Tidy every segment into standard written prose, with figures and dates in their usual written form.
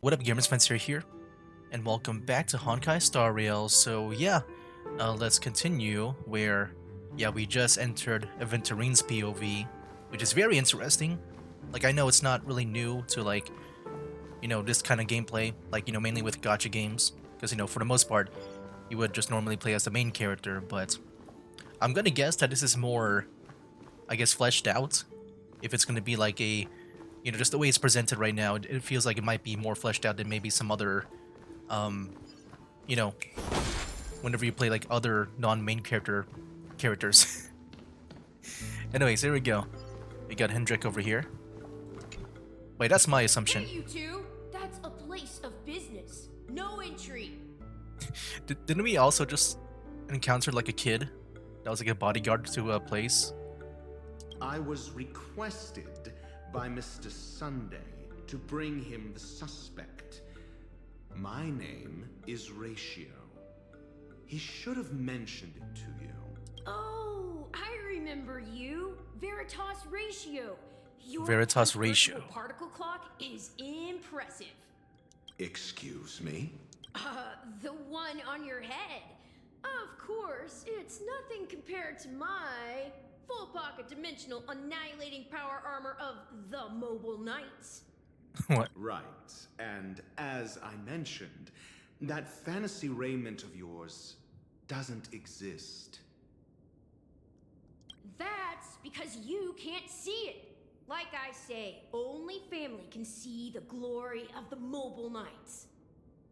What up, gamers? Spencer here, and welcome back to Honkai Star Rail. So yeah, let's continue where, we just entered Aventurine's POV, which is very interesting. Like, I know it's not really new to, like, this kind of gameplay, like, mainly with gacha games, because, for the most part, you would just normally play as the main character, but I'm gonna guess that this is more, I guess, fleshed out. If it's gonna be like a, just the way it's presented right now, it feels like it might be more fleshed out than maybe some other, um, you know, whenever you play like other non-main characters. Anyways, here we go. We got Hendrik over here. Wait, that's my assumption. Hey, you two! That's a place of business. No entry. Didn't we also just encounter like a kid that was like a bodyguard to a place? I was requested by Mr. Sunday to bring him the suspect. My name is Ratio. He should have mentioned it to you. Oh, I remember you. Veritas Ratio. Your Veritas Ratio. convertible particle clock is impressive. Excuse me? The one on your head. Of course, it's nothing compared to my full pocket dimensional annihilating power armor of the Mobile Knights. What? Right. And as I mentioned, that fantasy raiment of yours doesn't exist. That's because you can't see it. Like I say, only family can see the glory of the Mobile Knights.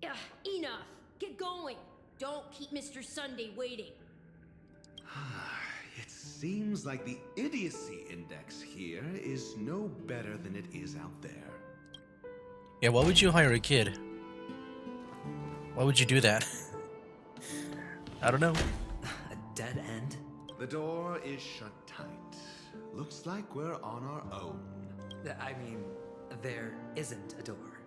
Ugh, enough. Get going. Don't keep Mr. Sunday waiting. It seems like the idiocy index here is no better than it is out there. Yeah, why would you hire a kid? Why would you do that? I don't know. A dead end? The door is shut tight. Looks like we're on our own. I mean, there isn't a door.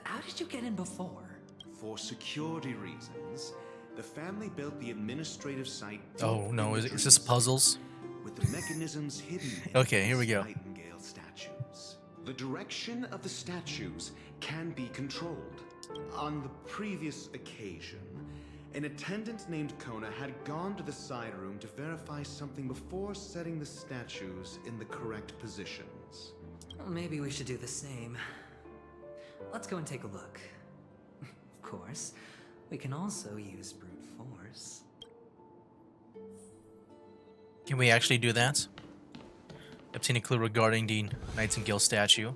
How did you get in before? For security reasons, the family built the administrative site. Oh no, is this puzzles? With the mechanisms hidden in Okay, here we go. Nightingale statues. The direction of the statues can be controlled. On the previous occasion, an attendant named Kona had gone to the side room to verify something before setting the statues in the correct positions. Well, maybe we should do the same. Let's go and take a look. Of course, we can also use brute force. Can we actually do that? Obtain a clue regarding the Nightingale statue.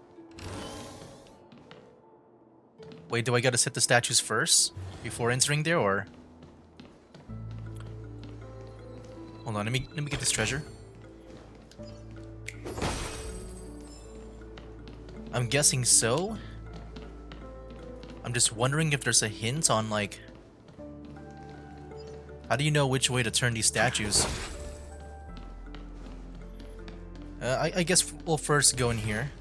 Wait, do I gotta set the statues first before entering there, or? Hold on, let me get this treasure. I'm guessing so. I'm just wondering if there's a hint on, like, how do you know which way to turn these statues? I guess we'll first go in here.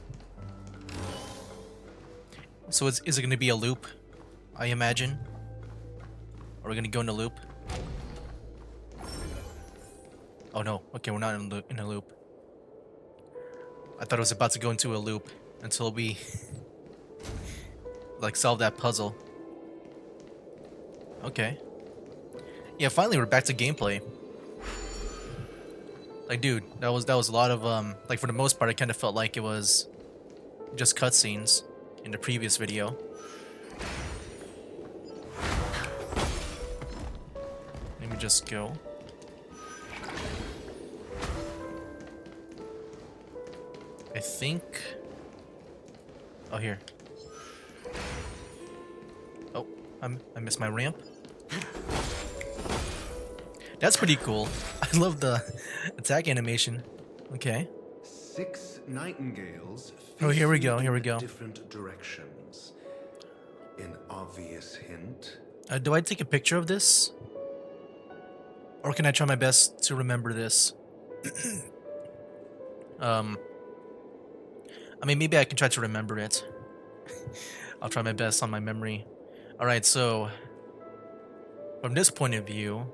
So is it going to be a loop, I imagine? Are we going to go in a loop? Oh no, okay, we're not in a loop. I thought I was about to go into a loop until we like solve that puzzle. Okay. Yeah, finally we're back to gameplay. Like, dude, that was a lot of like, for the most part I kind of felt like it was just cutscenes in the previous video. Let me just go. I think. Oh, here. Oh, I missed my ramp. That's pretty cool. I love the attack animation. Okay. 6 nightingales. Oh, here we go, facing here we in go. Different directions. An obvious hint. Do I take a picture of this? Or can I try my best to remember this? I mean, maybe I can try to remember it. I'll try my best on my memory. Alright, so from this point of view,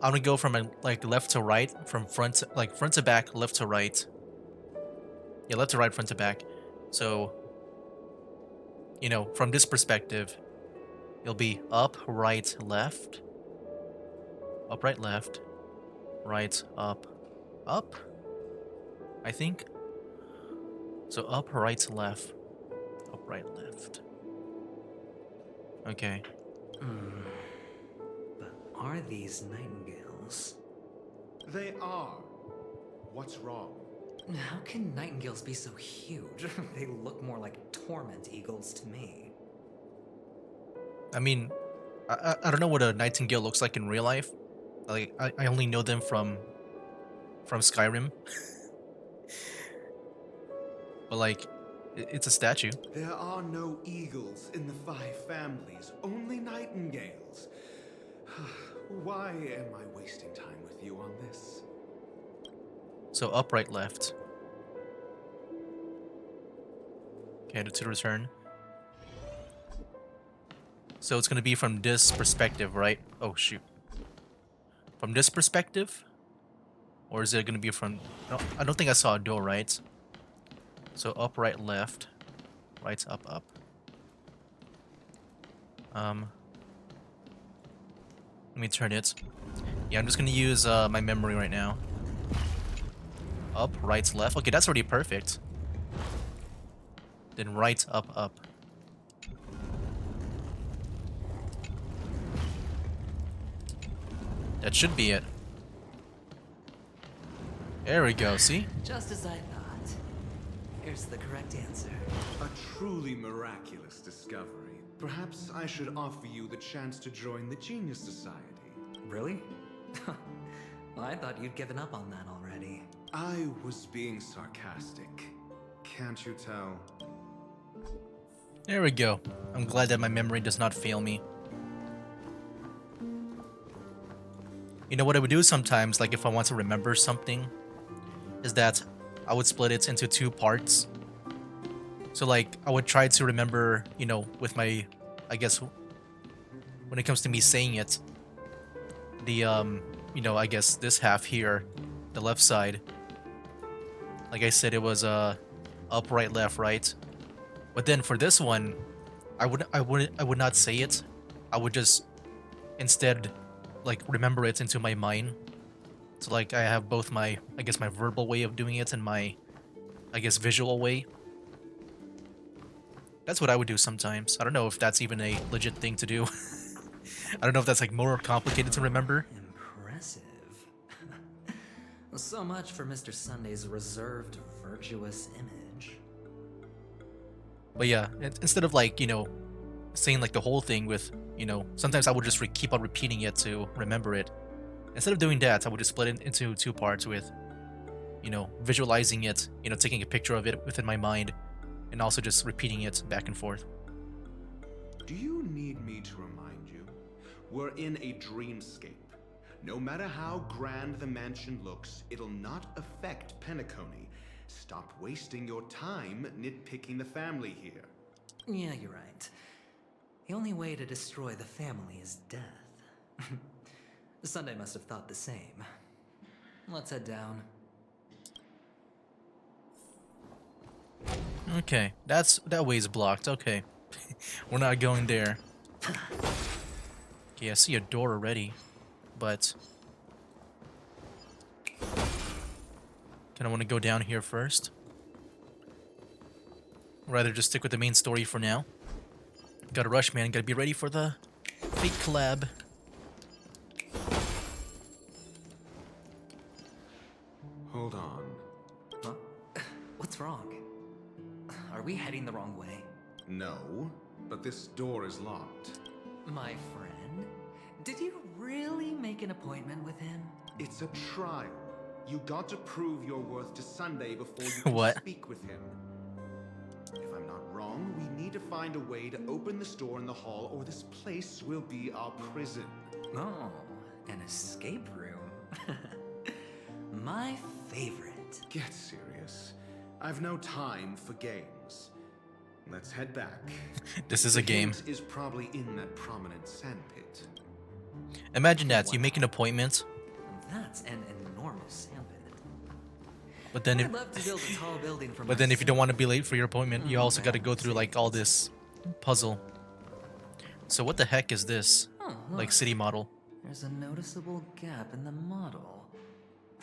I'm gonna go from like left to right, from front to back, left to right. Yeah, left to right, front to back. So you know, from this perspective, it'll be up, right, left, up, right, left, right, up, I think. So up, right, left, up, right, left. Okay. But are these nightingales? They are. What's wrong? How can nightingales be so huge? They look more like torment eagles to me. I mean, I don't know what a nightingale looks like in real life. Like I only know them from Skyrim. But like, it's a statue. There are no eagles in the 5 families, only nightingales. Why am I wasting time with you on this? So up, right, left. Okay, to return. So it's gonna be from this perspective, right? Oh shoot. From this perspective? Or is it gonna be from... No, I don't think I saw a door, right? So up, right, left. Right, up, up. Let me turn it. Yeah, I'm just gonna use my memory right now. Up, right, left. Okay, that's already perfect. Then right, up, up. That should be it. There we go, see? Just as I thought. Here's the correct answer. A truly miraculous discovery. Perhaps I should offer you the chance to join the Genius Society. Really? Well, I thought you'd given up on that already. I was being sarcastic. Can't you tell? There we go. I'm glad that my memory does not fail me. You know what I would do sometimes, like if I want to remember something, is that I would split it into 2 parts. So like, I would try to remember, you know, with my, I guess, when it comes to me saying it, the, you know, I guess this half here, the left side. Like I said, it was, up, right, left, right. But then for this one, I would not say it. I would just instead like remember it into my mind. So like I have both my, I guess, my verbal way of doing it and my, I guess, visual way. That's what I would do sometimes. I don't know if that's even a legit thing to do. I don't know if that's like more complicated to remember. Impressive. So much for Mr. Sunday's reserved, virtuous image. But yeah, instead of like, you know, saying like the whole thing with, you know, sometimes I would just keep on repeating it to remember it. Instead of doing that, I would just split it into 2 parts with, you know, visualizing it, you know, taking a picture of it within my mind, and also just repeating it back and forth. Do you need me to remind you? We're in a dreamscape. No matter how grand the mansion looks, it'll not affect Penacony. Stop wasting your time nitpicking the family here. Yeah, you're right. The only way to destroy the family is death. Sunday must have thought the same. Let's head down. Okay, that way's blocked. Okay, we're not going there. Okay, I see a door already, but kind of want to go down here first. Or rather, just stick with the main story for now. Gotta rush, man. Gotta be ready for the fake collab. Hold on. Huh? What's wrong? Are we heading the wrong way? No, but this door is locked. My friend? Did you really make an appointment with him? It's a trial. You got to prove your worth to Sunday before you can What? speak with him. If I'm not wrong, we need to find a way to open this door in the hall, or this place will be our prison. Oh, an escape room. My favorite. Get serious. I've no time for games. Let's head back. This is a The game. hint is probably in that prominent sandpit. Imagine that. You make an appointment, That's an enormous sandpit. but then if, I'd love to build a tall building for but then if you don't myself. want to be late for your appointment, you also got to go through like all this, puzzle. So what the heck is this? Oh, Like look. city model. There's a noticeable gap in the model.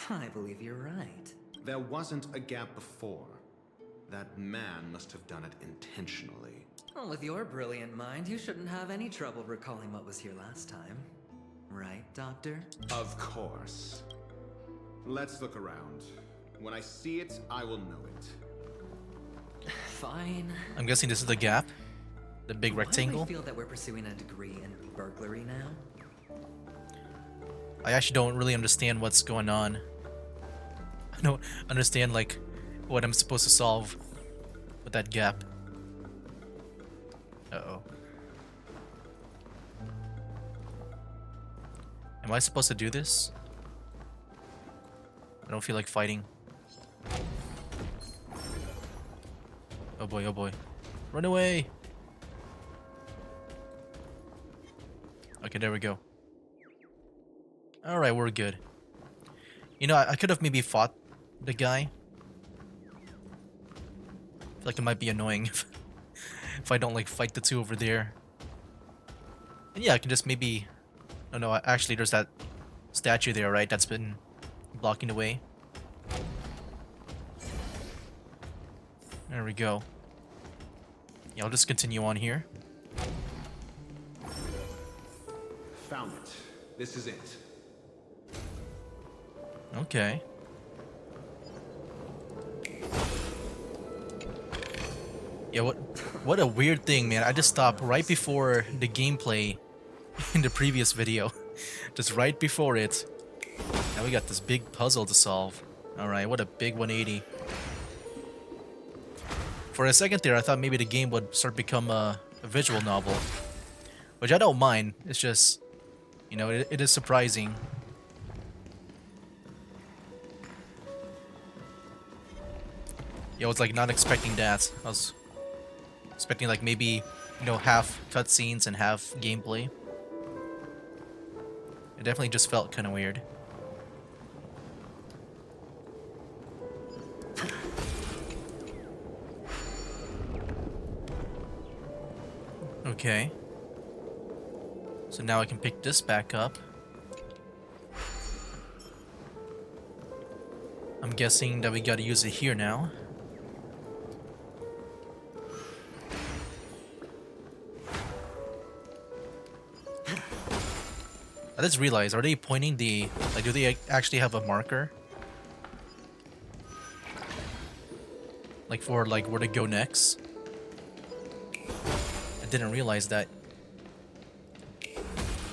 I believe you're right. There wasn't a gap before. That man must have done it intentionally. Well, with your brilliant mind, you shouldn't have any trouble recalling what was here last time. Right, Doctor? Of course. Let's look around. When I see it, I will know it. Fine. I'm guessing this is the gap? The big Why do rectangle? I feel that we're pursuing a degree in burglary now? I actually don't really understand what's going on. I don't understand, like, what I'm supposed to solve with that gap. Uh-oh. Am I supposed to do this? I don't feel like fighting. Oh boy, oh boy. Run away! Okay, there we go. Alright, we're good. You know, I could have maybe fought the guy. I feel like it might be annoying if I don't, like, fight the two over there. And yeah, I can just maybe... Oh no, actually there's that statue there, right? That's been blocking the way. There we go. Yeah, I'll just continue on here. Found it. This is it. Okay. Yeah, what a weird thing, man. I just stopped right before the gameplay in the previous video. Just right before it. Now we got this big puzzle to solve. Alright, what a big 180. For a second there, I thought maybe the game would start become a visual novel. Which I don't mind. It's just, you know, it is surprising. Yeah, I was like not expecting that. I was expecting like maybe, you know, half cutscenes and half gameplay. It definitely just felt kind of weird. Okay. So now I can pick this back up. I'm guessing that we gotta use it here now. I just realized, are they pointing the... Like, do they actually have a marker? Like, for, like, where to go next? I didn't realize that.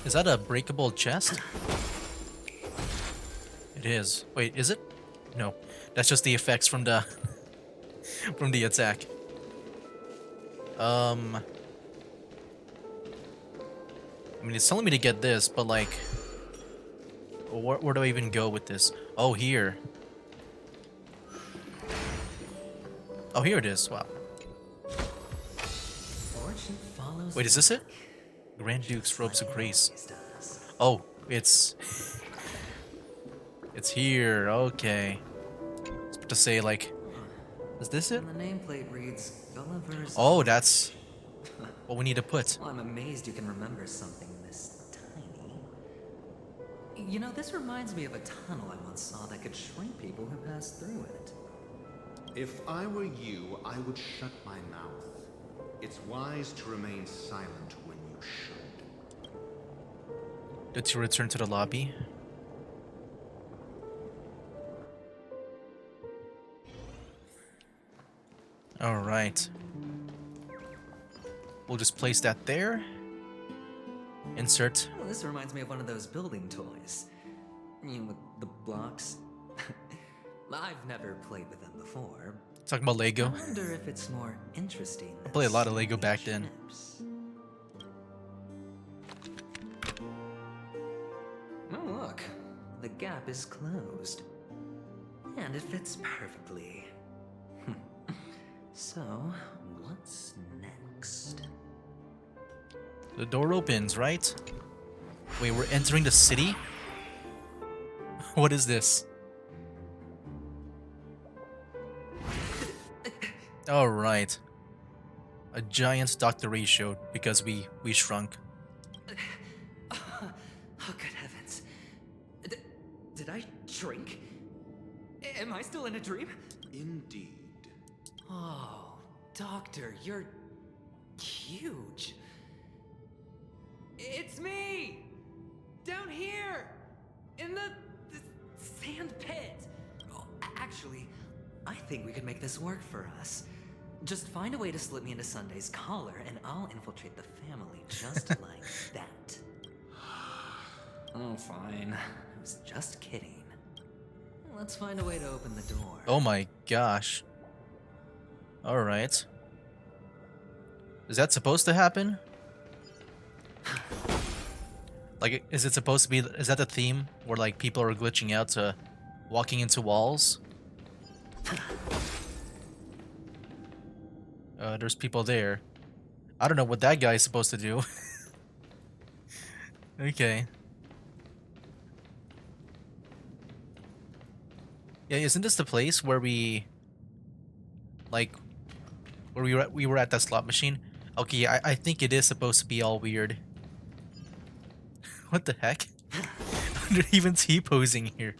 Is that a breakable chest? It is. Wait, is it? No. That's just the effects from the... from the attack. I mean, it's telling me to get this, but like... Where do I even go with this? Oh, here. Oh, here it is. Wow. Fortune follows Wait, is this it? Grand Duke's Robes of Grace. Oh, it's... It's here. Okay. I was about to say, like... Is this it? And the nameplate reads Gulliver's... Oh, that's... what we need to put. Well, I'm amazed you can remember something this tiny. You know, this reminds me of a tunnel I once saw that could shrink people who passed through it. If I were you, I would shut my mouth. It's wise to remain silent when you should. Did you return to the lobby? Alright. We'll just place that there. Insert. Well, this reminds me of one of those building toys. You know, with the blocks. I've never played with them before. Talking about Lego. I wonder if it's more interesting. I played a lot of Lego back then. Chips. Oh, look. The gap is closed. And it fits perfectly. So, what's next? The door opens, right? Wait, we're entering the city? What is this? Alright. A giant Dr. ratio because we shrunk. Oh, good heavens. Did I shrink? Am I still in a dream? Indeed. Oh, Doctor, you're huge. It's me! Down here! In the sand pit! Oh, actually, I think we could make this work for us. Just find a way to slip me into Sunday's collar, and I'll infiltrate the family just like that. Oh, fine. I was just kidding. Let's find a way to open the door. Oh my gosh. Alright. Is that supposed to happen? Like, is it supposed to be, is that the theme? Where, like, people are glitching out to walking into walls? There's people there. I don't know what that guy's supposed to do. Okay. Yeah, isn't this the place where we... Like... Where we were at that slot machine? Okay, I think it is supposed to be all weird. What the heck? They're even T-posing here.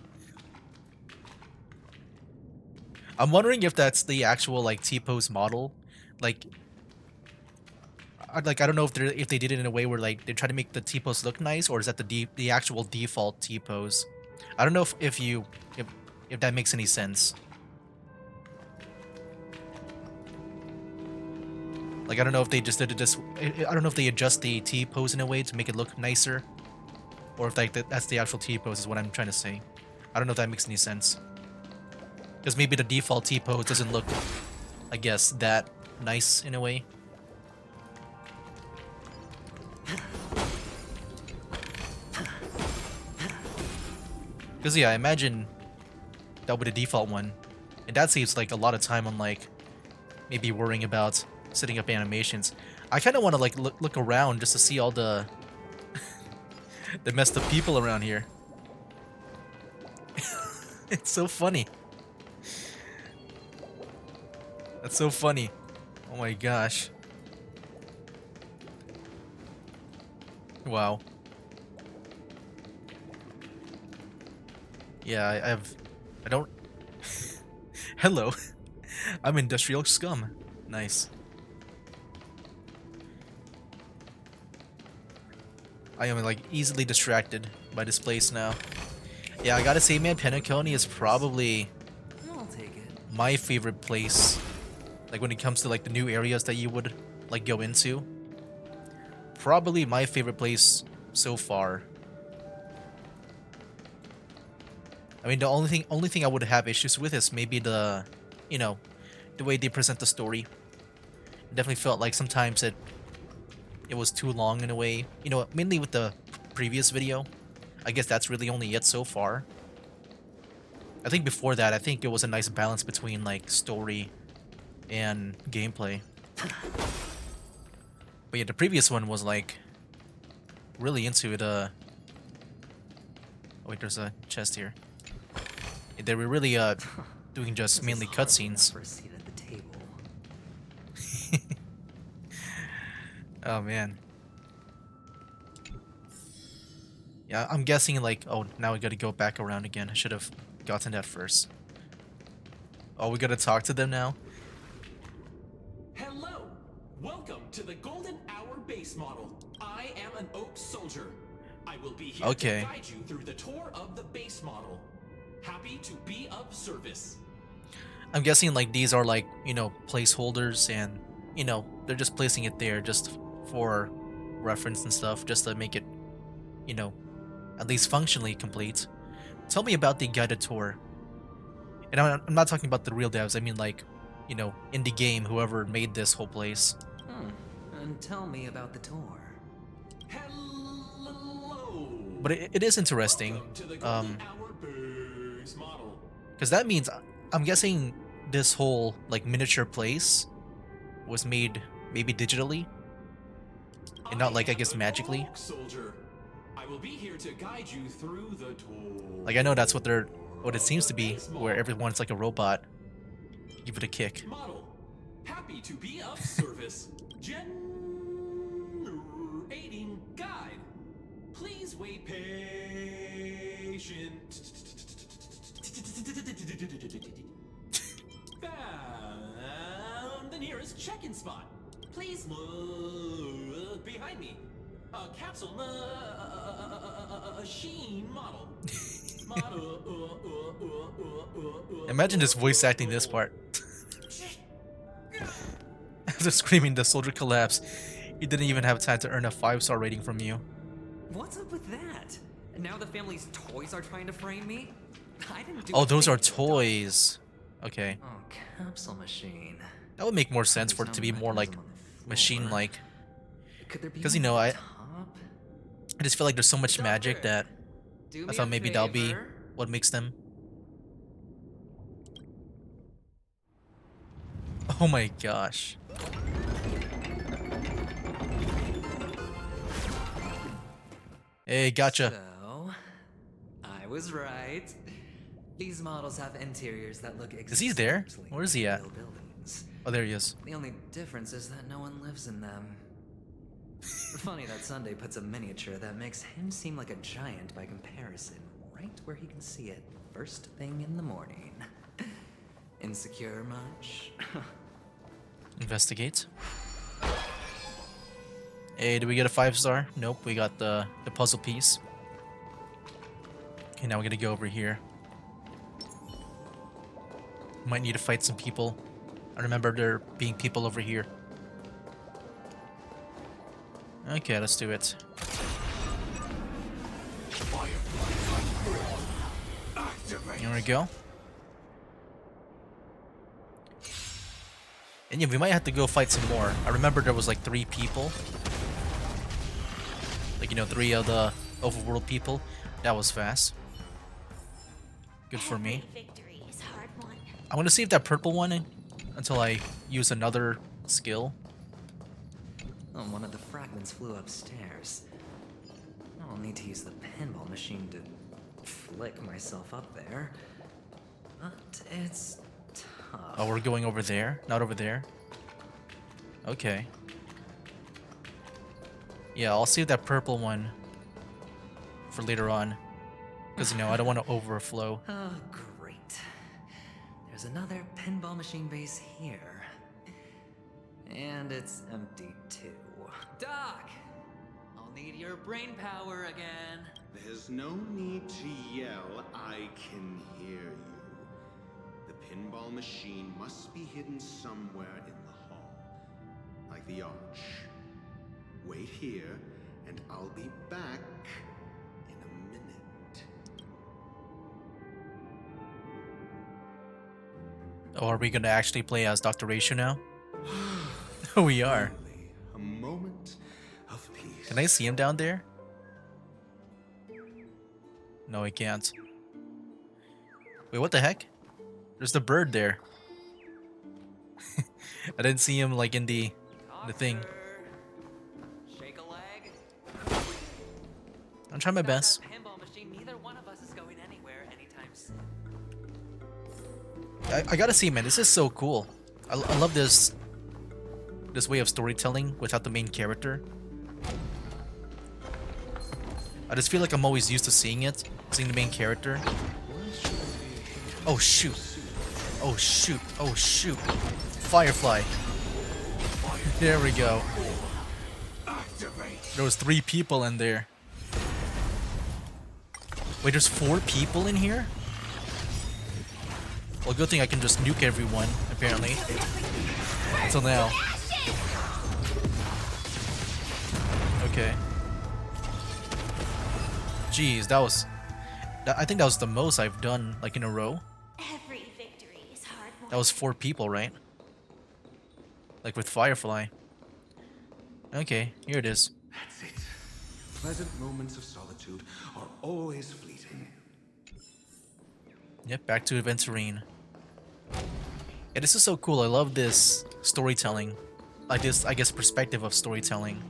I'm wondering if that's the actual, like, T-pose model. Like, I don't know if they did it in a way where, like, they try to make the T-pose look nice, or is that the actual default T-pose? I don't know if that makes any sense. Like, I don't know if they just did it this. I don't know if they adjust the T-pose in a way to make it look nicer, or if like that's the actual T-pose is what I'm trying to say. I don't know if that makes any sense. Because maybe the default T-pose doesn't look, I guess, that nice in a way. Because yeah, I imagine that would be the default one, and that saves like a lot of time on like maybe worrying about setting up animations. I kind of want to like look around just to see all the the messed up people around here. It's so funny. That's so funny. Oh my gosh. Wow. Yeah, I don't... Hello. I'm industrial scum. Nice. I am like easily distracted by this place now. Yeah, I gotta say, man, Penacony is probably I'll take it. my favorite place. Like when it comes to like the new areas that you would like go into. Probably my favorite place so far. I mean, the only thing I would have issues with is maybe the, you know, the way they present the story. It definitely felt like sometimes it was too long in a way. You know, mainly with the previous video. I guess that's really only it so far. I think before that, I think it was a nice balance between like story and gameplay. But yeah, the previous one was like really into it. Oh wait, there's a chest here. They were really doing just mainly cutscenes. For a seat at the table. Oh man. Yeah, I'm guessing like, oh, now we gotta go back around again. I should have gotten that first. Oh, we gotta talk to them now? Hello! Welcome to the Golden Hour base model. I am an Oak Soldier. I will be here Okay. to guide you through the tour of the base model. Happy to be of service. I'm guessing like these are like, you know, placeholders and, you know, they're just placing it there just for reference and stuff, just to make it, you know, at least functionally complete. Tell me about the guided tour. And I'm not talking about the real devs, I mean like, you know, indie game, whoever made this whole place. And tell me about the tour. Hello! But it is interesting, Welcome to the Golden Hour base model. because that means, I'm guessing this whole like miniature place was made maybe digitally, and not like, I guess, am an magically. Oak Soldier. I will be here to guide you through the tour. Like I know that's what it seems to be, where everyone's like a robot. Give it a kick. Model. Happy to be of service. Generating guide. Please wait patient. Found the nearest check-in spot. Please look behind me. A capsule machine model. Imagine just voice acting this part. After screaming the soldier collapsed, he didn't even have time to earn a 5-star rating from you. What's up with that? Now the family's toys are trying to frame me? I didn't do Oh, a those thing are to stop- toys. Okay. Oh, capsule machine. That would make more sense for it to be more like machine-like. Because, you know, I just feel like there's so much magic that I thought maybe that'll be what makes them. Oh my gosh. Hey, gotcha. So, I was right. These models have interiors that look Is he there? exactly Where is he like at? real buildings. Oh, there he is. The only difference is that no one lives in them. Funny that Sunday puts a miniature that makes him seem like a giant by comparison, right where he can see it first thing in the morning. Insecure much? Investigate. Hey, did we get a 5-star? Nope, we got the puzzle piece. Okay, now we're gonna go over here. Might need to fight some people. I remember there being people over here. Okay, let's do it. Here we go. And yeah, we might have to go fight some more. I remember there was like 3 people. Like, you know, 3 of the overworld people. That was fast. Good for me. Victory is hard won. I want to save that purple one until I use another skill. Oh, one of the fragments flew upstairs. I'll need to use the pinball machine to flick myself up there. But it's tough. Oh, we're going over there, not over there. Okay. Yeah, I'll save that purple one for later on. Because, you know, I don't want to overflow. Oh, great. There's another pinball machine base here. And it's empty, too. Doc! I'll need your brain power again. There's no need to yell. I can hear you. The pinball machine must be hidden somewhere in the hall. Like the arch. Wait here, and I'll be back in a minute. Oh, are we going to actually play as Dr. Ratio now? We are. Finally, a moment of peace. Can I see him down there? No, I can't. Wait, what the heck? There's the bird there. I didn't see him like in the thing. Doctor, shake a leg. I'm trying my best. That pinball machine, neither one of us is going anywhere anytime soon. I gotta see, man. This is so cool. I love this way of storytelling without the main character. I just feel like I'm always used to seeing the main character. Oh shoot! Oh shoot! Oh shoot! Firefly. There we go. There was 3 people in there. Wait, there's 4 people in here? Well, good thing I can just nuke everyone, apparently. Until now. Okay. Jeez, that was... I think that was the most I've done, like, in a row. Every victory is hard won. That was 4 people, right? Like with Firefly. Okay, here it is. That's it. Pleasant moments of solitude are always fleeting. Yep, back to Aventurine. Yeah, this is so cool. I love this storytelling. Like this, I guess, perspective of storytelling.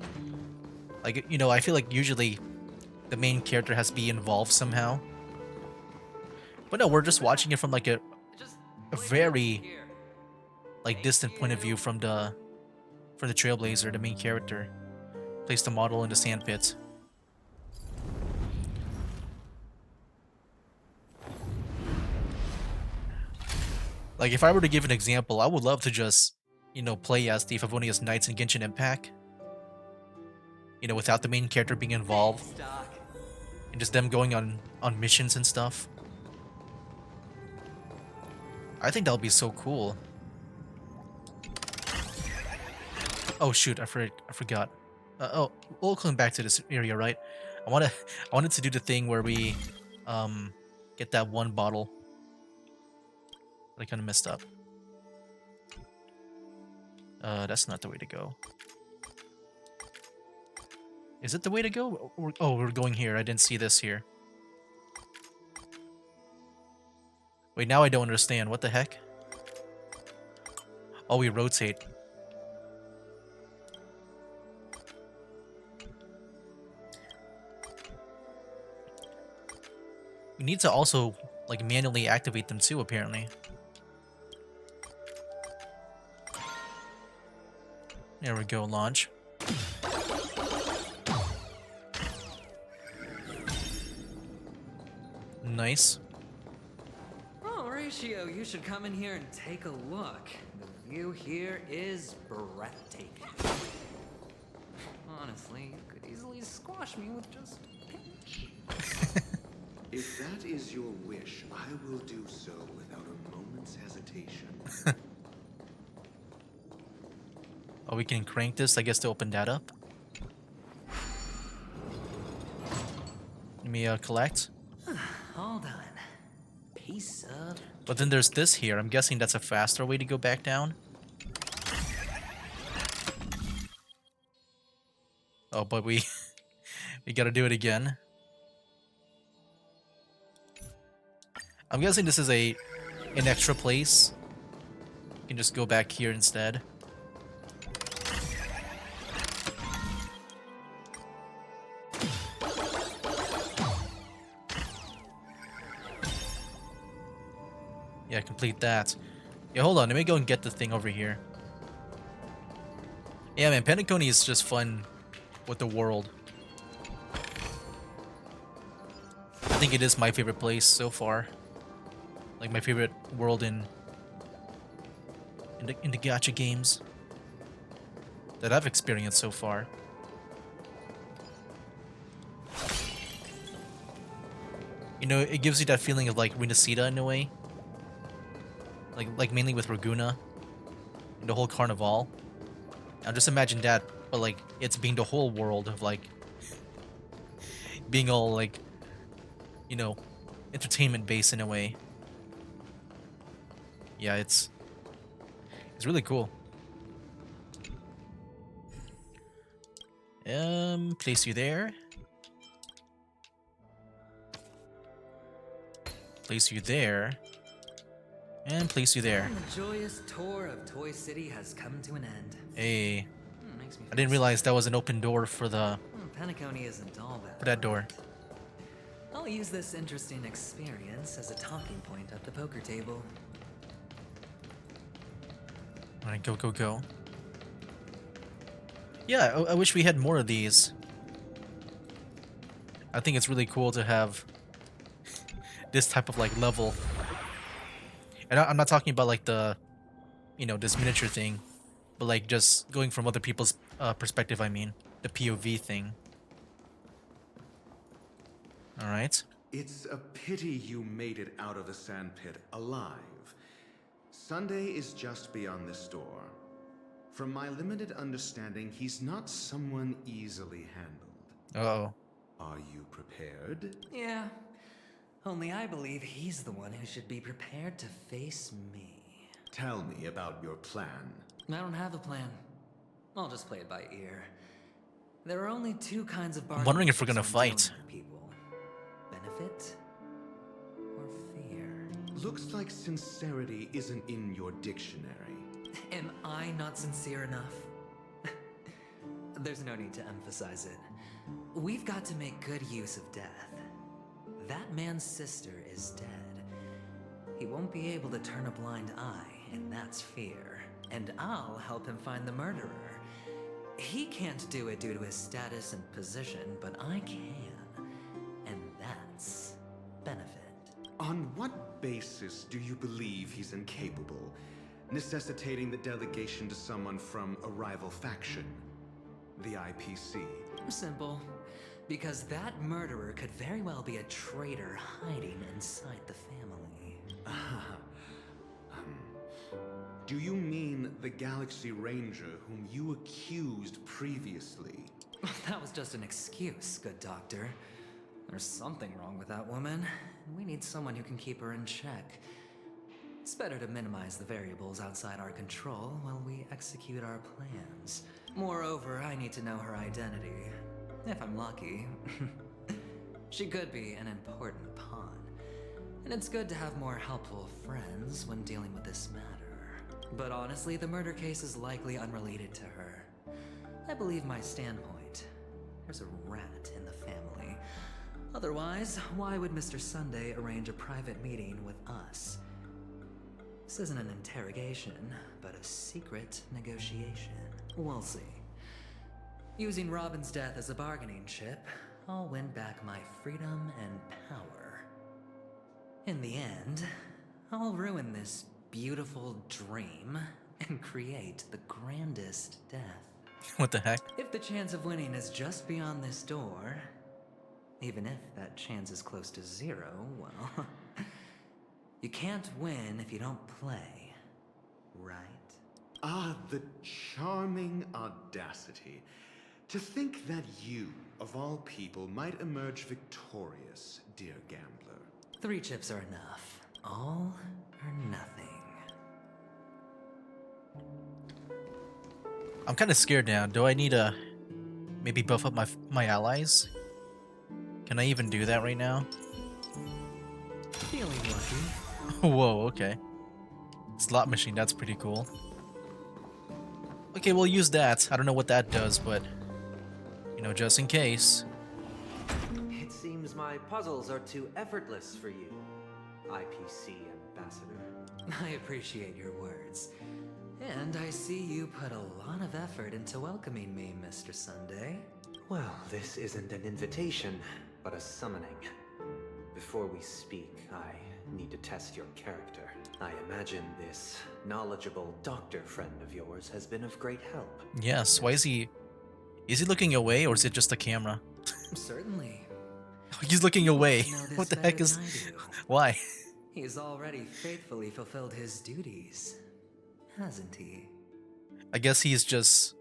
Like, you know, I feel like usually the main character has to be involved somehow. But no, we're just watching it from like a Just very like distant point of view from the Trailblazer, the main character. Place the model in the sand pit. Like, if I were to give an example, I would love to just, you know, play as the Favonius Knights in Genshin Impact. You know, without the main character being involved. And just them going on missions and stuff. I think that would be so cool. Oh shoot, I forgot. Oh, we'll come back to this area, right? I wanted to do the thing where we get that one bottle. But I kind of messed up. That's not the way to go. Is it the way to go? Oh, we're going here. I didn't see this here. Wait, now I don't understand. What the heck? Oh, we rotate. We need to also, like, manually activate them too, apparently. There we go, launch. Nice. Oh, Horatio, you should come in here and take a look. The view here is breathtaking. Honestly, you could easily squash me with just a pinch. If that is your wish, I will do so without a moment's hesitation. Oh, we can crank this, I guess, to open that up. Let me collect. All done. Piece of... But then there's this here. I'm guessing that's a faster way to go back down. Oh, but we we gotta do it again. I'm guessing this is an extra place. You can just go back here instead. Yeah, complete that. Yeah, hold on. Let me go and get the thing over here. Yeah, man, Penacony is just fun with the world. I think it is my favorite place so far. Like, my favorite world in the gacha games that I've experienced so far. You know, it gives you that feeling of like Renacida in a way. Like mainly with Raguna and the whole carnival. Now just imagine that, but like it's being the whole world of like being all like, you know, entertainment based in a way. Yeah, it's really cool. Place you there. Place you there. And place you there. And the joyous tour of Toy City has come to an end. Hey, Makes me I didn't realize that was an open door for the Penacony isn't all that. for that door. I'll use this interesting experience as a talking point at the poker table. Alright, go, go, go. Yeah, I wish we had more of these. I think it's really cool to have this type of like level. And I'm not talking about like the, you know, this miniature thing, but like just going from other people's perspective, I mean. The POV thing. Alright. It's a pity you made it out of the sandpit alive. Sunday is just beyond this door. From my limited understanding, he's not someone easily handled. Uh-oh. Are you prepared? Yeah. Only I believe he's the one who should be prepared to face me. Tell me about your plan. I don't have a plan. I'll just play it by ear. There are only two kinds of I'm wondering if we're gonna bargaining fight. with people. Benefit or fear. Looks like sincerity isn't in your dictionary. Am I not sincere enough? There's no need to emphasize it. We've got to make good use of death. That man's sister is dead. He won't be able to turn a blind eye, and that's fear. and I'll help him find the murderer. He can't do it due to his status and position, but I can. And that's benefit. On what basis do you believe he's incapable, necessitating the delegation to someone from a rival faction? The IPC. Simple. Because that murderer could very well be a traitor hiding inside the family. Do you mean the Galaxy Ranger whom you accused previously? That was just an excuse, good doctor. There's something wrong with that woman, and we need someone who can keep her in check. It's better to minimize the variables outside our control while we execute our plans. Moreover, I need to know her identity. If I'm lucky. She could be an important pawn. And it's good to have more helpful friends when dealing with this matter. But honestly, the murder case is likely unrelated to her. I believe my standpoint. There's a rat in the family. Otherwise, why would Mr. Sunday arrange a private meeting with us? This isn't an interrogation, but a secret negotiation. We'll see. Using Robin's death as a bargaining chip, I'll win back my freedom and power. In the end, I'll ruin this beautiful dream and create the grandest death. What the heck? If the chance of winning is just beyond this door, even if that chance is close to zero, well, you can't win if you don't play, right? Ah, the charming audacity. To think that you, of all people, might emerge victorious, dear gambler. 3 chips are enough. All or nothing. I'm kind of scared now. Do I need to maybe buff up my allies? Can I even do that right now? Feeling lucky. Whoa, okay. Slot machine, that's pretty cool. Okay, we'll use that. I don't know what that does, but you know, just in case. It seems my puzzles are too effortless for you, IPC Ambassador. I appreciate your words. And I see you put a lot of effort into welcoming me, Mr. Sunday. Well, this isn't an invitation, but a summoning. Before we speak, I need to test your character. I imagine this knowledgeable doctor friend of yours has been of great help. Yes, why is he looking away, or is it just the camera? Certainly. He's looking away. You know this What the better heck is... than I do. Why? He's already faithfully fulfilled his duties, hasn't he? I guess he's just,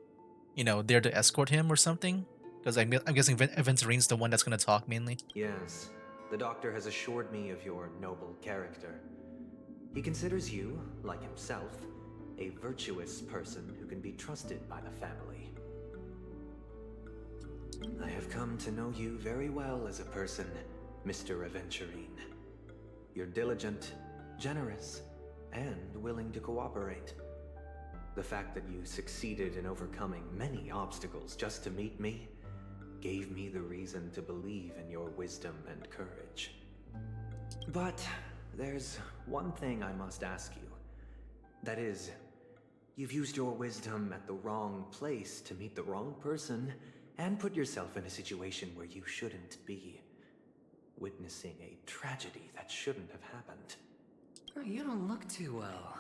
you know, there to escort him or something? Because I'm guessing Aventurine's the one that's going to talk mainly. Yes, the doctor has assured me of your noble character. He considers you, like himself, a virtuous person who can be trusted by the family. I have come to know you very well as a person, Mr. Aventurine. You're diligent, generous, and willing to cooperate. The fact that you succeeded in overcoming many obstacles just to meet me gave me the reason to believe in your wisdom and courage. But there's one thing I must ask you. That is, you've used your wisdom at the wrong place to meet the wrong person and put yourself in a situation where you shouldn't be, witnessing a tragedy that shouldn't have happened. You don't look too well.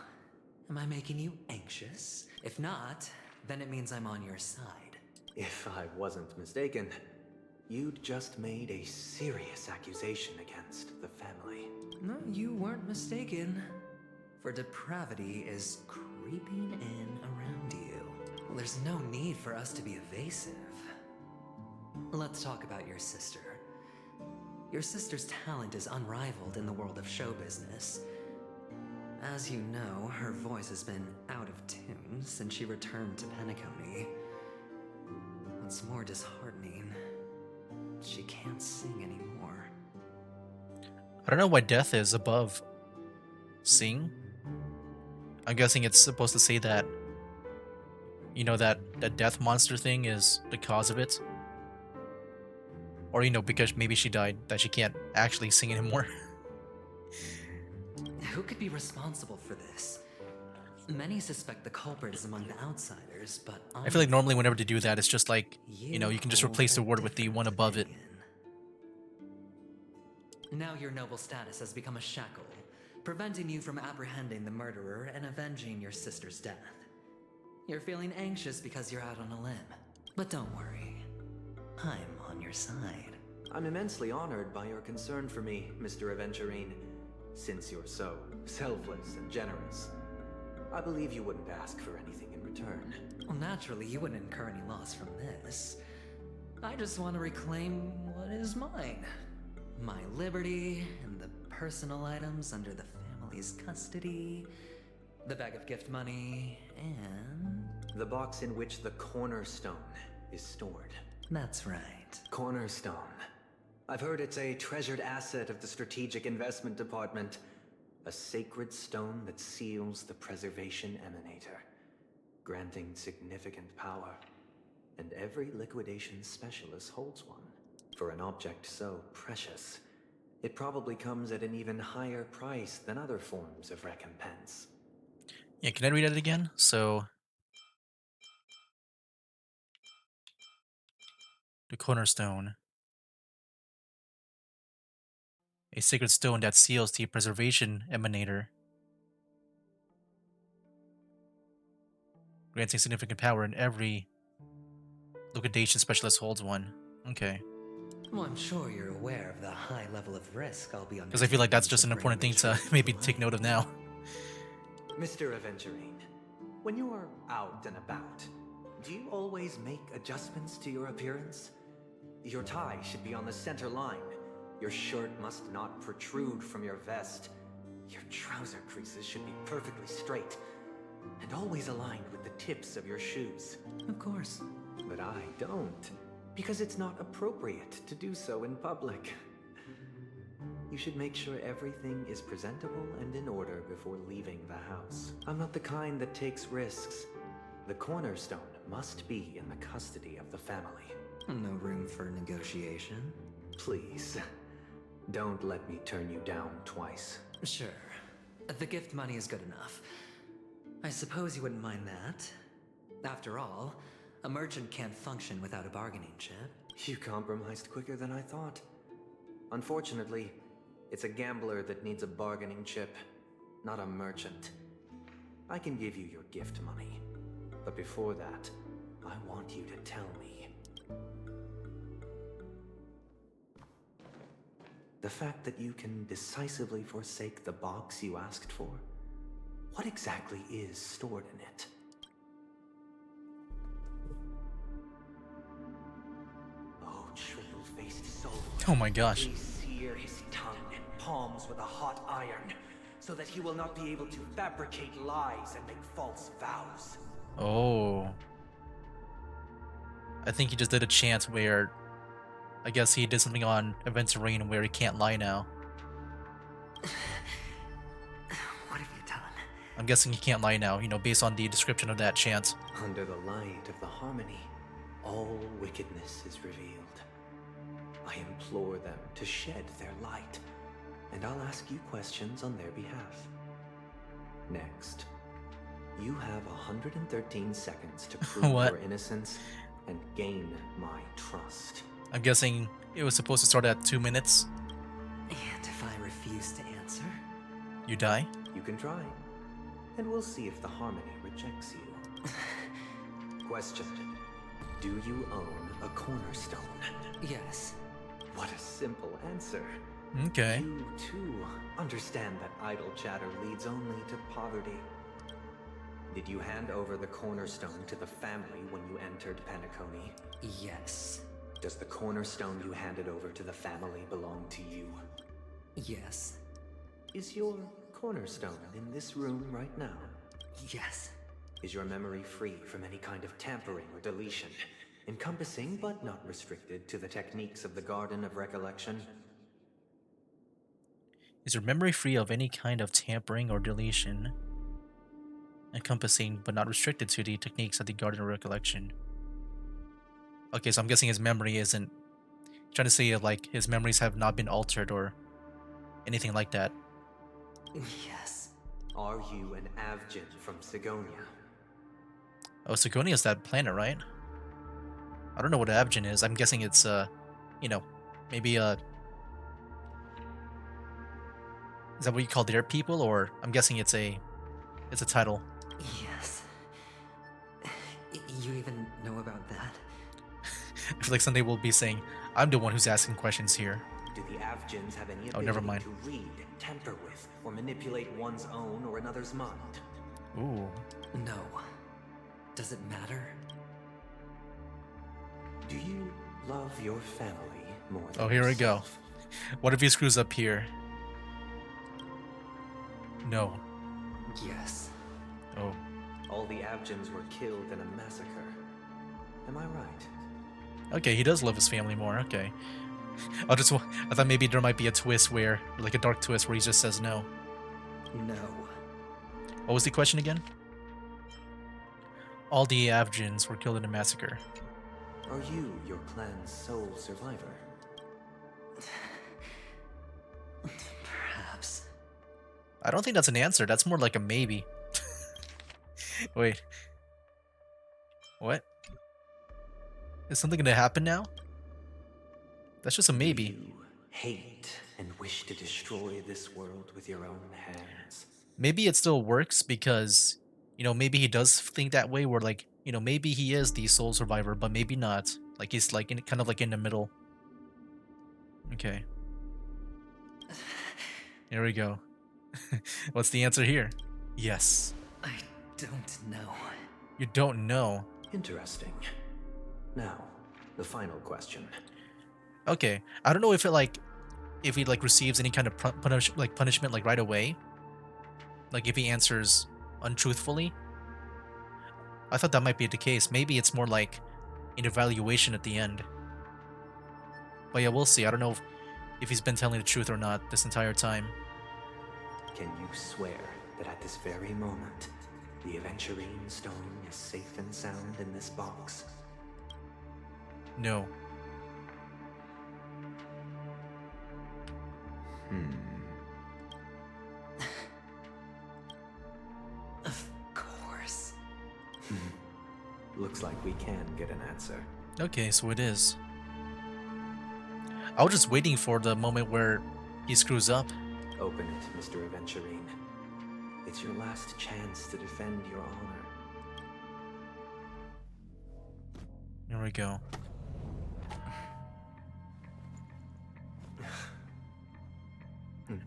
Am I making you anxious? If not, then it means I'm on your side. If I wasn't mistaken, you'd just made a serious accusation against the family. No, you weren't mistaken. For depravity is creeping in around you. Well, there's no need for us to be evasive. Let's talk about your sister. Your sister's talent is unrivaled in the world of show business. As you know, her voice has been out of tune since she returned to Penacony. What's more disheartening, she can't sing anymore. I don't know why death is above sing. I'm guessing it's supposed to say that, you know, that death monster thing is the cause of it. Or, you know, because maybe she died, that she can't actually sing anymore. Who could be responsible for this? Many suspect the culprit is among the outsiders, but I feel like normally whenever they do that, it's just like, you know, you can just hold replace the a word with the different one above it. opinion. Now your noble status has become a shackle, preventing you from apprehending the murderer and avenging your sister's death. You're feeling anxious because you're out on a limb, but don't worry. I'm on your side. I'm immensely honored by your concern for me, Mr. Aventurine. Since you're so selfless and generous, I believe you wouldn't ask for anything in return. Well, naturally, you wouldn't incur any loss from this. I just want to reclaim what is mine. My liberty and the personal items under the family's custody, the bag of gift money, and... The box in which the cornerstone is stored. That's right. Cornerstone. I've heard it's a treasured asset of the Strategic Investment Department. A sacred stone that seals the Preservation Emanator, granting significant power. And every liquidation specialist holds one. For an object so precious, it probably comes at an even higher price than other forms of recompense. Yeah, can I read it again? So, the cornerstone. A sacred stone that seals the preservation emanator, granting significant power, and every liquidation specialist holds one. Okay. Well, I'm sure you're aware of the high level of risk I'll be Because I feel like that's undertaking just to an bring important thing the to truth maybe to take light. note of now. Mr. Aventurine, when you're out and about, do you always make adjustments to your appearance? Your tie should be on the center line. Your shirt must not protrude from your vest. Your trouser creases should be perfectly straight and always aligned with the tips of your shoes. Of course. But I don't, because it's not appropriate to do so in public. You should make sure everything is presentable and in order before leaving the house. I'm not the kind that takes risks. The cornerstone must be in the custody of the family. No room for negotiation. Please, don't let me turn you down twice. Sure. The gift money is good enough. I suppose you wouldn't mind that. After all, a merchant can't function without a bargaining chip. You compromised quicker than I thought. Unfortunately, it's a gambler that needs a bargaining chip, not a merchant. I can give you your gift money, but before that, I want you to tell me. The fact that you can decisively forsake the box you asked for, what exactly is stored in it? Oh, triple-faced soul. Oh my gosh. Please sear his tongue and palms with a hot iron, so that he will not be able to fabricate lies and make false vows. Oh. I think he just did a chant where I guess he did something on Aventurine where he can't lie now. What have you done? I'm guessing he can't lie now, you know, based on the description of that chant. Under the light of the harmony, all wickedness is revealed. I implore them to shed their light, and I'll ask you questions on their behalf. Next, you have 113 seconds to prove What? your innocence and gain my trust. I'm guessing it was supposed to start at 2 minutes. And if I refuse to answer? You die? You can try, and we'll see if the harmony rejects you. Question: do you own a cornerstone? Yes. What a simple answer. Okay. You, too, understand that idle chatter leads only to poverty. Did you hand over the cornerstone to the family when you entered Penacony? Yes. Does the cornerstone you handed over to the family belong to you? Yes. Is your cornerstone in this room right now? Yes. Is your memory free from any kind of tampering or deletion, encompassing but not restricted to the techniques of the Garden of Recollection? Is your memory free of any kind of tampering or deletion, encompassing but not restricted to the techniques of the Garden of Recollection? Okay, so I'm guessing his memory isn't trying to say like his memories have not been altered or anything like that. Yes. Are you an Avgin from Sigonia? Oh, Sigonia is that planet, right? I don't know what Abjin is. I'm guessing it's, you know, maybe, is that what you call their people? Or I'm guessing it's a title. Yes. You even know about that? I feel like someday we'll be saying, I'm the one who's asking questions here. Do the Avgins have any Oh, ability never mind. to read, tamper with, or manipulate one's own or another's mind? Ooh. No. Does it matter? Do you love your family more than Oh, here we go. yourself? What if he screws up here? No. Yes. Oh. All the Avgins were killed in a massacre. Am I right? Okay, he does love his family more. Okay. I thought maybe there might be a twist where, like a dark twist where he just says no. No. What was the question again? All the Avgins were killed in a massacre. Are you your clan's sole survivor? Perhaps. I don't think that's an answer. That's more like a maybe. Wait. What? Is something gonna happen now? That's just a maybe. You hate and wish to destroy this world with your own hands. Maybe it still works because, maybe he does think that way where, like, maybe he is the sole survivor, but maybe not. Like, he's, like, kind of like in the middle. Okay. Here we go. What's the answer here? Yes. I don't know. You don't know. Interesting. Now, the final question. Okay. I don't know if if he, like, receives any kind of punishment, like, right away. Like, if he answers untruthfully. I thought that might be the case. Maybe it's more like an evaluation at the end. But yeah, we'll see. I don't know if he's been telling the truth or not this entire time. Can you swear that at this very moment, the Aventurine stone is safe and sound in this box? No. Of course. Looks like we can get an answer. Okay, so it is. I was just waiting for the moment where he screws up. Open it, Mr. Aventurine. It's your last chance to defend your honor. Here we go.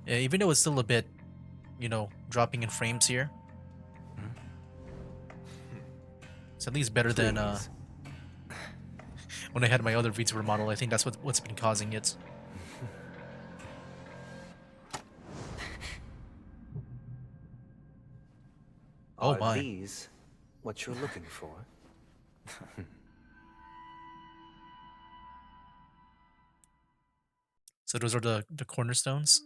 Yeah, even though it's still a bit, dropping in frames here. It's at least better than Please. when I had my other VTuber model. I think that's what's been causing it. Oh Are my. these what you're looking for? So those are the cornerstones?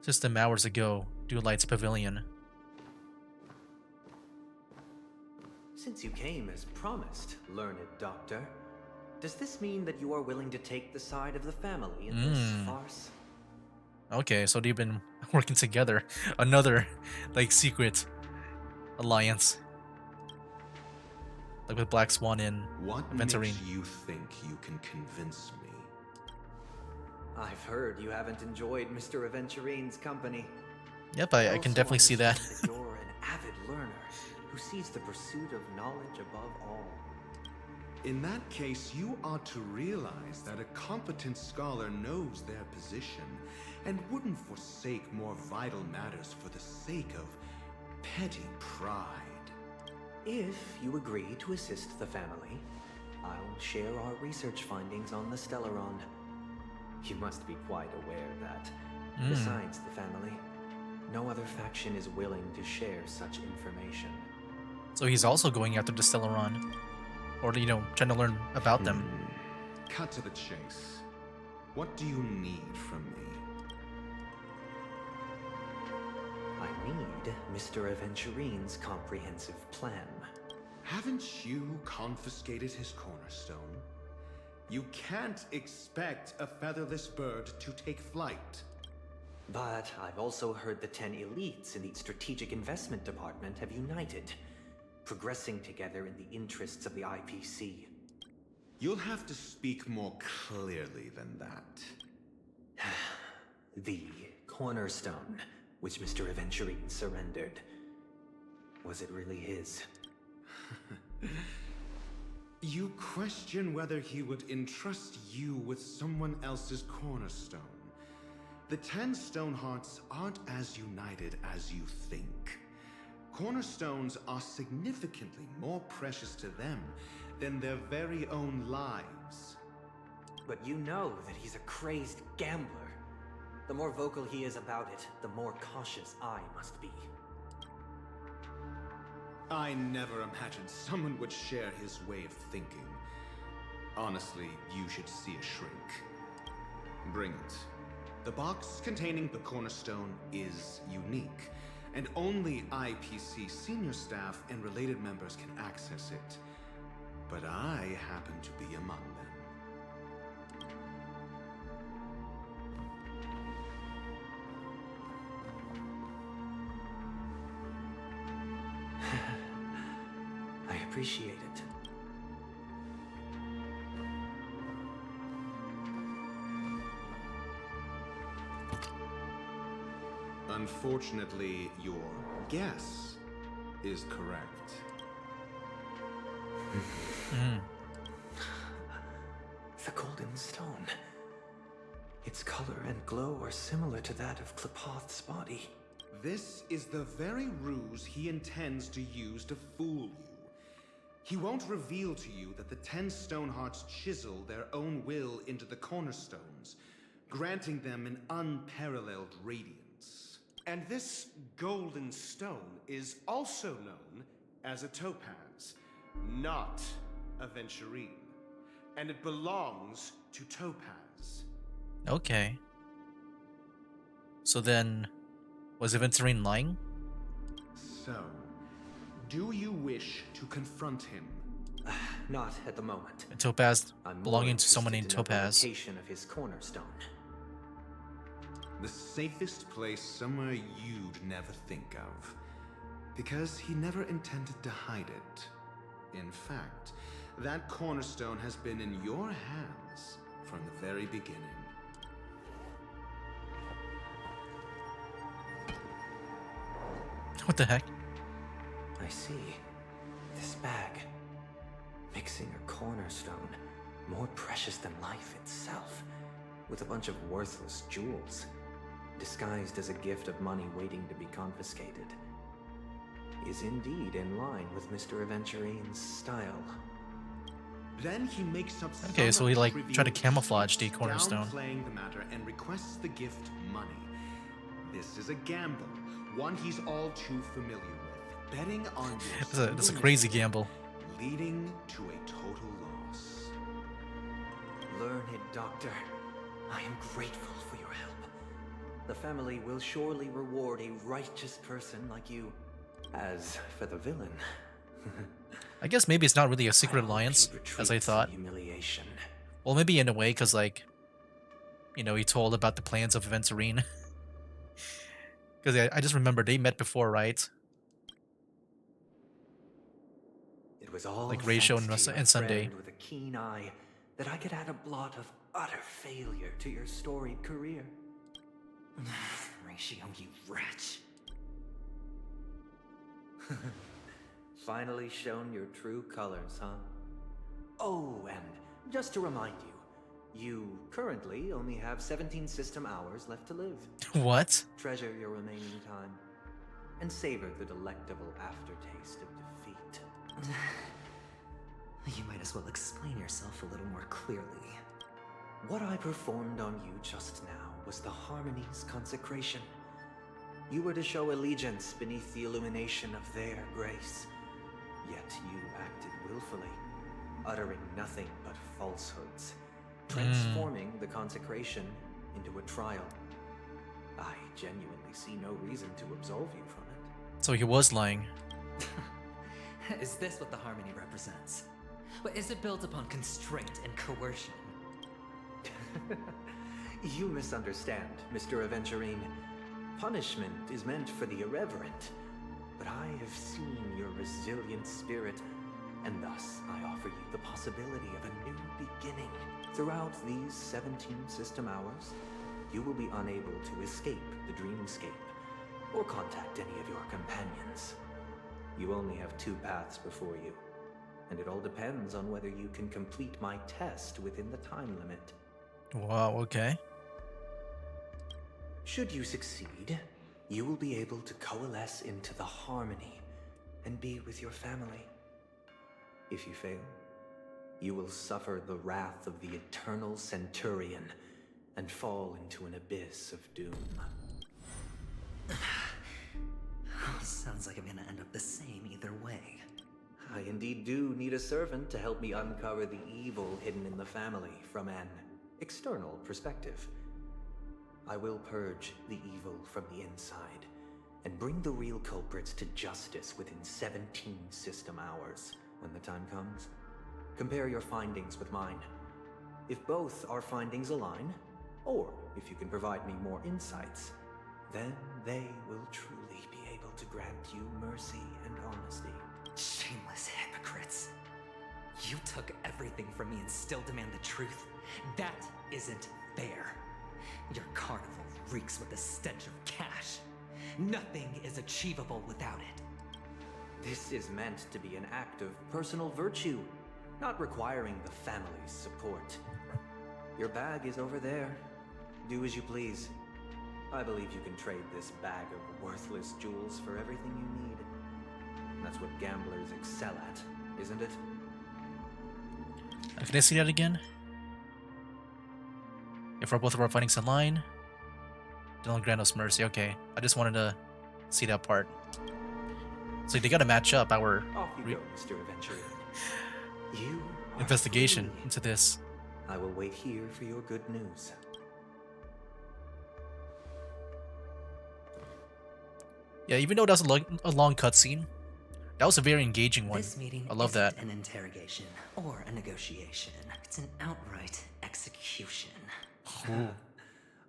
System hours ago, Duelight's Pavilion. Since you came as promised, learned doctor, does this mean that you are willing to take the side of the family in this farce? Okay, so they've been working together. Another, like, secret alliance. Like with Black Swan and What Aventurine. makes you think you can convince me? I've heard you haven't enjoyed Mr. Aventurine's company. Yep, I can Also definitely see that. understand that you're an avid learner who sees the pursuit of knowledge above all. In that case, you ought to realize that a competent scholar knows their position and wouldn't forsake more vital matters for the sake of petty pride. If you agree to assist the family, I'll share our research findings on the Stellaron. You must be quite aware that, besides the family, no other faction is willing to share such information. So he's also going after the Stellaron. Or, trying to learn about them. Cut to the chase. What do you need from me? I need Mr. Aventurine's comprehensive plan. Haven't you confiscated his cornerstone? You can't expect a featherless bird to take flight. But I've also heard the 10 elites in the Strategic Investment Department have united, progressing together in the interests of the IPC. You'll have to speak more clearly than that. The cornerstone, which Mr. Aventurine surrendered. Was it really his? You question whether he would entrust you with someone else's cornerstone. The 10 Stonehearts aren't as united as you think. Cornerstones are significantly more precious to them than their very own lives. But you know that he's a crazed gambler. The more vocal he is about it, the more cautious I must be. I never imagined someone would share his way of thinking. Honestly, you should see a shrink. Bring it. The box containing the cornerstone is unique, and only IPC senior staff and related members can access it. But I happen to be among them. I appreciate it. Unfortunately, your guess is correct. The golden stone. Its color and glow are similar to that of Klepoth's body. This is the very ruse he intends to use to fool you. He won't reveal to you that the 10 Stonehearts chisel their own will into the cornerstones, granting them an unparalleled radiance. And this golden stone is also known as a topaz, not a Aventurine. And it belongs to Topaz. Okay. So then, was Aventurine lying? So, do you wish to confront him? Not at the moment. A Topaz I'm more belonging to someone named interested in the Topaz. location of his cornerstone. The safest place somewhere you'd never think of. Because he never intended to hide it. In fact, that cornerstone has been in your hands from the very beginning. What the heck? I see. This bag. Mixing a cornerstone, more precious than life itself, with a bunch of worthless jewels, disguised as a gift of money waiting to be confiscated, is indeed in line with Mr. Aventurine's style. Then he makes up Okay, some so he, like, trivial tried to camouflage the excuse, cornerstone. downplaying the matter and requests the gift money. This is a gamble, one he's all too familiar with. Betting on your That's a single crazy mistake, gamble. leading to a total loss. Learned doctor, I am grateful for your help. The family will surely reward a righteous person like you. As for the villain, I guess maybe it's not really a secret I hope he alliance, as I retreats thought. in humiliation. Well, maybe in a way, because, like, you know, he told about the plans of Aventurine. Because I just remember they met before, right? It was all Like Ratio thanks to and your Sunday. friend with a keen eye that I could add a blot of utter failure to your storied career. Ratio, you wretch. Finally shown your true colors, huh? Oh, and just to remind you, you currently only have 17 system hours left to live. What? Treasure your remaining time and savor the delectable aftertaste of defeat. You might as well explain yourself a little more clearly. What I performed on you just now was the Harmony's consecration. You were to show allegiance beneath the illumination of their grace. Yet you acted willfully, uttering nothing but falsehoods, transforming the consecration into a trial. I genuinely see no reason to absolve you from it. So he was lying. Is this what the harmony represents? But is it built upon constraint and coercion? You misunderstand, Mr. Aventurine. Punishment is meant for the irreverent. But I have seen your resilient spirit, and thus I offer you the possibility of a new beginning. Throughout these 17 system hours, you will be unable to escape the dreamscape or contact any of your companions. You only have 2 paths before you, and it all depends on whether you can complete my test within the time limit. Wow, okay. Should you succeed, you will be able to coalesce into the harmony and be with your family. If you fail, you will suffer the wrath of the eternal Centurion and fall into an abyss of doom. Sounds like I'm gonna end up the same either way. I indeed do need a servant to help me uncover the evil hidden in the family from an external perspective. I will purge the evil from the inside and bring the real culprits to justice within 17 system hours. When the time comes, compare your findings with mine. If both our findings align, or if you can provide me more insights, then they will truly be able to grant you mercy and honesty. Shameless hypocrites. You took everything from me and still demand the truth. That isn't fair. Your carnival reeks with the stench of cash. Nothing is achievable without it. This is meant to be an act of personal virtue, not requiring the family's support. Your bag is over there. Do as you please. I believe you can trade this bag of worthless jewels for everything you need. That's what gamblers excel at, isn't it? Can I see that again? If both of our findings align, don't grant us mercy. Okay, I just wanted to see that part. So they gotta match up our Off you go, Mr. Aventurine. You are investigation free. into this. I will wait here for your good news. Yeah, even though that was a long cutscene, that was a very engaging one. This meeting I love isn't that. an interrogation or a negotiation. It's an outright execution.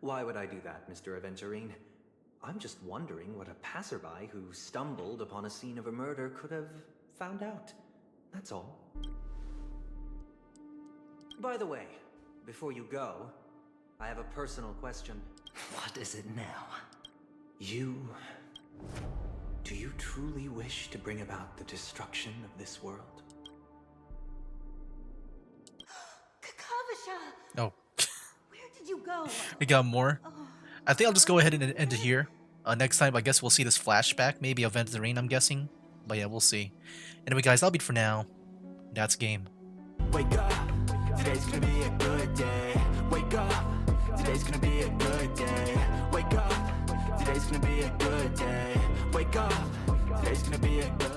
Why would I do that, Mr. Aventurine? I'm just wondering what a passerby who stumbled upon a scene of a murder could have found out. That's all. By the way, before you go, I have a personal question. What is it now? Do you truly wish to bring about the destruction of this world? Kakavasha! Oh, Where did you go? we got more. I think I'll just go ahead and end it here. Next time, I guess we'll see this flashback, maybe of Aventurine, I'm guessing. But yeah, we'll see. Anyway, guys, that'll be it for now. That's game. Wake up, today's gonna be a good day. Wake up, today's gonna be a good day. Wake up, today's gonna be a good day. Wake up, today's gonna be a good